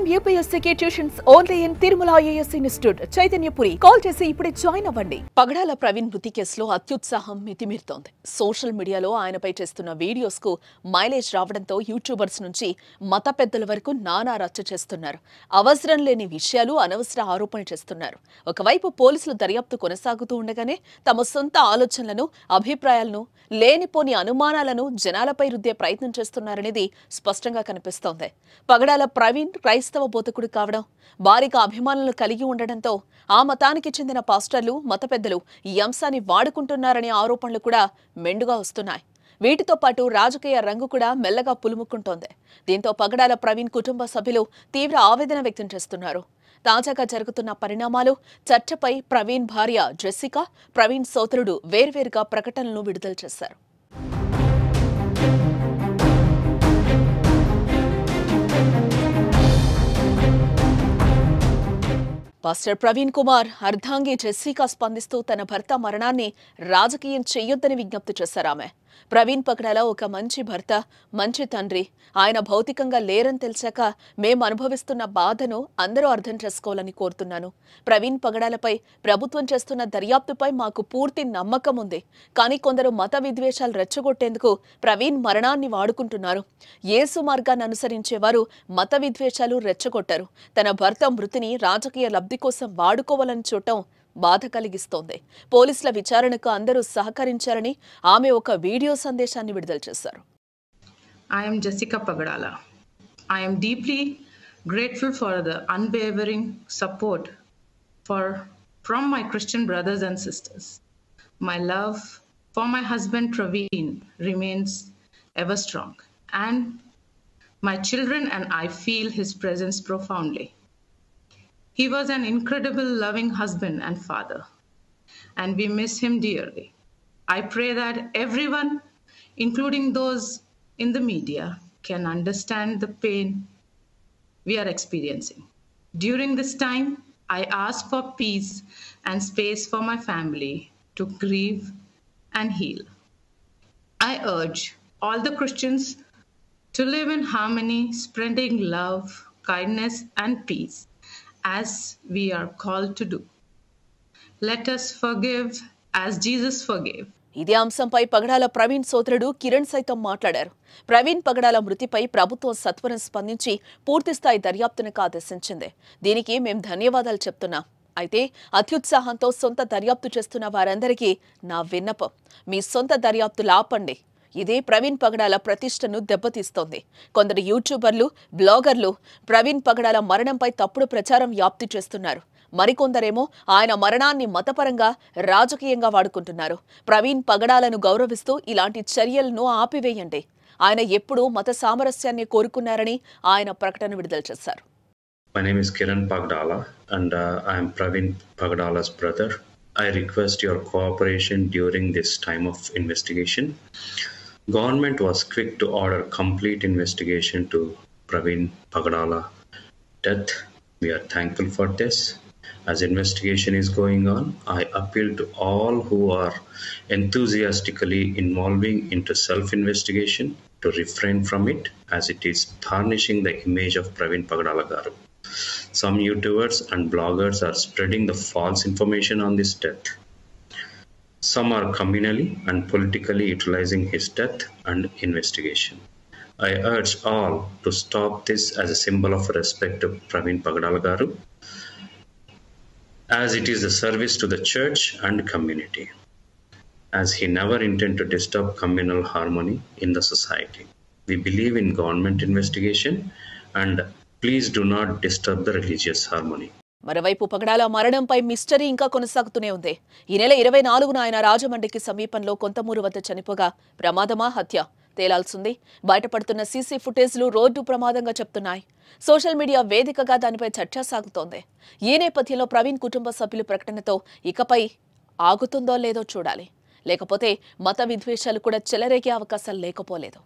IIM UPSC tuitions only in Tirumala IAS institute Chaitanyapuri. Call చేసి ఇప్పుడే join అవ్వండి. పగడాల ప్రవీణ్ మృతి కేసులో అత్యుత్సాహం మితిమీరుతోంది. సోషల్ మీడియాలో ఆయనపై చేస్తున్న వీడియోస్ కు మైలేజ్ రావడంతో యూట్యూబర్స్ నుంచి మత పెద్దల వరకు నానా రచ్చ చేస్తున్నారు. అవసరం లేని విషయాలు, అనవసర ఆరోపణలు చేస్తున్నారు. ఒకవైపు పోలీసులు దర్యాప్తు కొనసాగుతూ ఉండగానే తమ సొంత ఆలోచనలను, అభిప్రాయాలను, లేనిపోని అనుమానాలను జనాలపై రుద్దే ప్రయత్నం చేస్తున్నారనేది స్పష్టంగా కనిపిస్తోంది. పగడాల ప్రవీణ్ క్రైస్తవ బోధకుడు కావడం, భారీగా అభిమానులను కలిగి ఉండడంతో ఆ మతానికి చెందిన పాస్టర్లు, మత పెద్దలు ఈ అంశాన్ని వాడుకుంటున్నారనే ఆరోపణలు కూడా మెండుగా వస్తున్నాయి. వీటితో పాటు రాజకీయ రంగు కూడా మెల్లగా పులుముకుంటోంది. దీంతో పగడాల ప్రవీణ్ కుటుంబ సభ్యులు తీవ్ర ఆవేదన వ్యక్తం చేస్తున్నారు. తాజాగా జరుగుతున్న పరిణామాలు, చర్చపై ప్రవీణ్ భార్య జెస్సికా, ప్రవీణ్ సోదరుడు వేర్వేరుగా ప్రకటనలను విడుదల చేశారు. పాస్టర్ ప్రవీణ్ కుమార్ అర్ధాంగి జెస్సికా స్పందిస్తూ తన భర్త మరణాన్ని రాజకీయం చెయ్యొద్దని విజ్ఞప్తి చేశారామె. ప్రవీణ్ పగడాల ఒక మంచి భర్త, మంచి తండ్రి. ఆయన భౌతికంగా లేరని తెలిసాక మేం అనుభవిస్తున్న బాధను అందరూ అర్థం చేసుకోవాలని కోరుతున్నాను. ప్రవీణ్ పగడాలపై ప్రభుత్వం చేస్తున్న దర్యాప్తుపై మాకు పూర్తి నమ్మకం ఉంది. కానీ కొందరు మత విద్వేషాలు రెచ్చగొట్టేందుకు ప్రవీణ్ మరణాన్ని వాడుకుంటున్నారు. యేసు మార్గాన్ని అనుసరించేవారు మత విద్వేషాలు రెచ్చగొట్టారు. తన భర్త మృతిని రాజకీయ లబ్ధి కోసం వాడుకోవాలని చూడటం బాధ కలిగిస్తోంది. పోలీసుల విచారణకు అందరూ సహకరించారని ఆమె ఒక వీడియో సందేశాన్ని విడుదల చేశారు. I am Jessica Pagadala. I am deeply grateful for the unwavering support from my Christian brothers and sisters. My love for my husband Praveen remains ever strong, and my children and I feel his presence profoundly. He was an incredible, loving husband and father, and we miss him dearly. I pray that everyone, including those in the media, can understand the pain we are experiencing. During this time, I ask for peace and space for my family to grieve and heal. I urge all the Christians to live in harmony, spreading love, kindness, and peace, as we are called to do. Let us forgive as Jesus forgave. ఇదే అంశంపై పగడాల ప్రవీణ్ సోదరుడు కిరణ్ సైతం మాట్లాడారు. ప్రవీణ్ పగడాల మృతిపై ప్రభుత్వం సత్వరం స్పందించి పూర్తిస్థాయి దర్యాప్తునకు ఆదేశించింది. దీనికి మేం ధన్యవాదాలు చెప్తున్నాం. అయితే అత్యుత్సాహంతో సొంత దర్యాప్తు చేస్తున్న వారందరికీ నా విన్నపం, మీ సొంత దర్యాప్తులు ఆపండి. ఇదే ప్రవీణ్ పగడాల ప్రతిష్టను దెబ్బతీస్తోంది. కొందరు యూట్యూబర్లు, బ్లాగర్లు ప్రవీణ్ పగడాల మరణంపై తప్పుడు ప్రచారం వ్యాప్తి చేస్తున్నారు. మరికొందరేమో ఆయన మరణాన్ని మతపరంగా, రాజకీయంగా వాడుకుంటున్నారు. ప్రవీణ్ పగడాలను గౌరవిస్తూ ఇలాంటి చర్యలను ఆపివేయండి. ఆయన ఎప్పుడూ మత సామరస్యాన్ని కోరుకున్నారని ఆయన ప్రకటన విడుదల చేశారు. My name is Kiran Pagdala and I am Praveen Pagdala's brother. I request your cooperation during this time of investigation. Government was quick to order complete investigation to Praveen Pagdala death. We are thankful for this. As investigation is going on, I appeal to all who are enthusiastically involving into self-investigation to refrain from it, as it is tarnishing the image of Praveen Pagdala garu. Some YouTubers and bloggers are spreading the false information on this death. Some are communally and politically utilizing his death and investigation. I urge all to stop this as a symbol of respect to Praveen Pagdala garu, as it is a service to the church and community, as he never intended to disturb communal harmony in the society. We believe in government investigation and please do not disturb the religious harmony. మరోవైపు పగడాల మరణంపై mystery ఇంకా కొనసాగుతూనే ఉంది. ఈ నెల 24న ఆయన రాజమండ్రికి సమీపంలో కొంతమూరు వద్ద చనిపోగా ప్రమాదమా, హత్య తేలాల్సింది. బయటపడుతున్న సీసీ ఫుటేజ్లు రోడ్డు ప్రమాదంగా చెప్తున్నాయి. సోషల్ మీడియా వేదికగా దానిపై చర్చ సాగుతోంది. ఈ నేపథ్యంలో ప్రవీణ్ కుటుంబ సభ్యుల ప్రకటనతో ఇకపై ఆగుతుందో లేదో చూడాలి. లేకపోతే మత విద్వేషాలు కూడా చెలరేగే అవకాశాలు లేకపోలేదు.